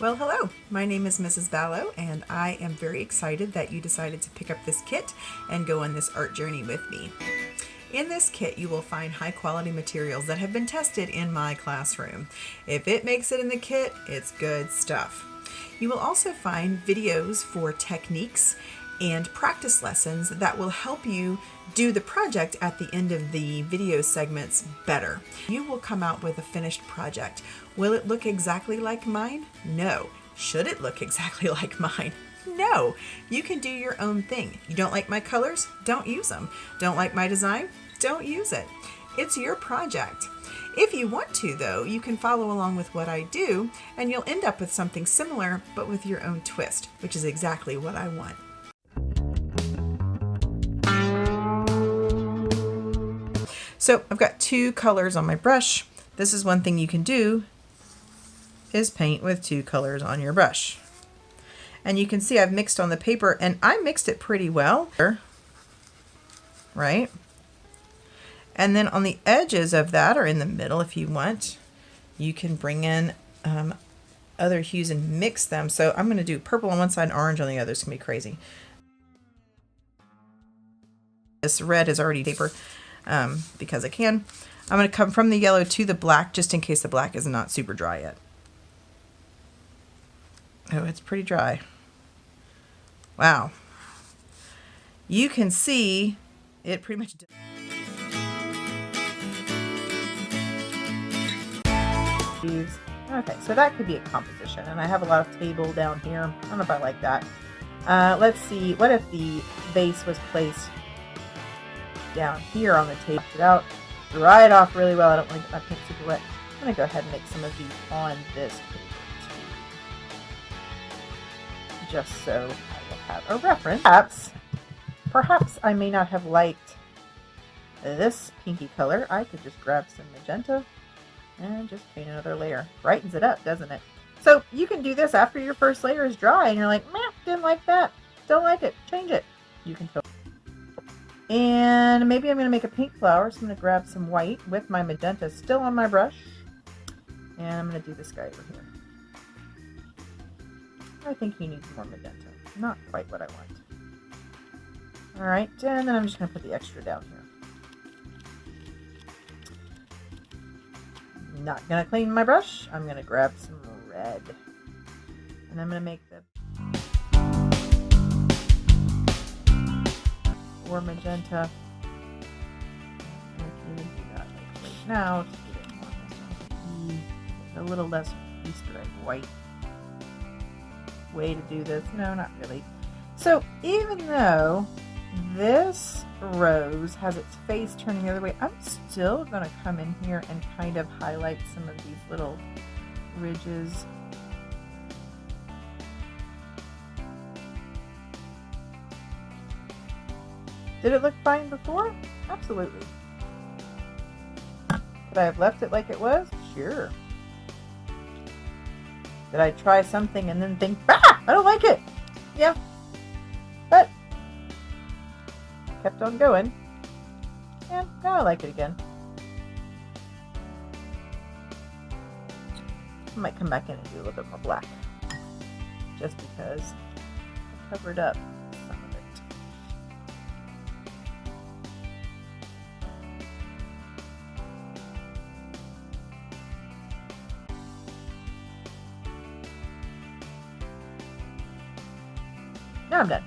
Well, hello, my name is Mrs. Ballo, and I am very excited that you decided to pick up this kit and go on this art journey with me. In this kit, you will find high quality materials that have been tested in my classroom. If it makes it in the kit, it's good stuff. You will also find videos for techniques and practice lessons that will help you do the project at the end of the video segments better. You will come out with a finished project. Will it look exactly like mine? No. Should it look exactly like mine? No. You can do your own thing. You don't like my colors? Don't use them. Don't like my design? Don't use it. It's your project. If you want to, though, you can follow along with what I do, and you'll end up with something similar, but with your own twist, which is exactly what I want. So I've got two colors on my brush. This is one thing you can do, is paint with two colors on your brush. And you can see I've mixed on the paper, and I mixed it pretty well, right? And then on the edges of that, or in the middle if you want, you can bring in other hues and mix them. So I'm going to do purple on one side and orange on the other. It's going to be crazy. This red is already paper because I can. I'm going to come from the yellow to the black just in case the black is not super dry yet. Oh, it's pretty dry. Wow. You can see it pretty much. Okay, so that could be a composition, and I have a lot of table down here. I don't know if I like that. Let's see, what if the base was placed down here on the table? It out, dry it off really well. I don't want to get my paint super wet. I'm going to go ahead and make some of these on this paper too, just so I will have a reference. Perhaps I may not have liked this pinky color. I could just grab some magenta and just paint another layer. Brightens it up, doesn't it? So you can do this after your first layer is dry and you're like, meh, didn't like that. Don't like it. Change it. You can totally. And maybe I'm going to make a pink flower, so I'm going to grab some white with my magenta still on my brush. And I'm going to do this guy over here. I think he needs more magenta. Not quite what I want. Alright, and then I'm just going to put the extra down here. Not going to clean my brush. I'm going to grab some red. And I'm going to make the or magenta. Okay, do that like right now to get it a little less Easter egg white way to do this. No, not really. So even though this rose has its face turning the other way, I'm still going to come in here and kind of highlight some of these little ridges. Did it look fine before? Absolutely. Could I have left it like it was? Sure. Did I try something and then think, ah, I don't like it? Yeah. But kept on going, and now I like it again. I might come back in and do a little bit more black, just because I covered up some of it. Now I'm done.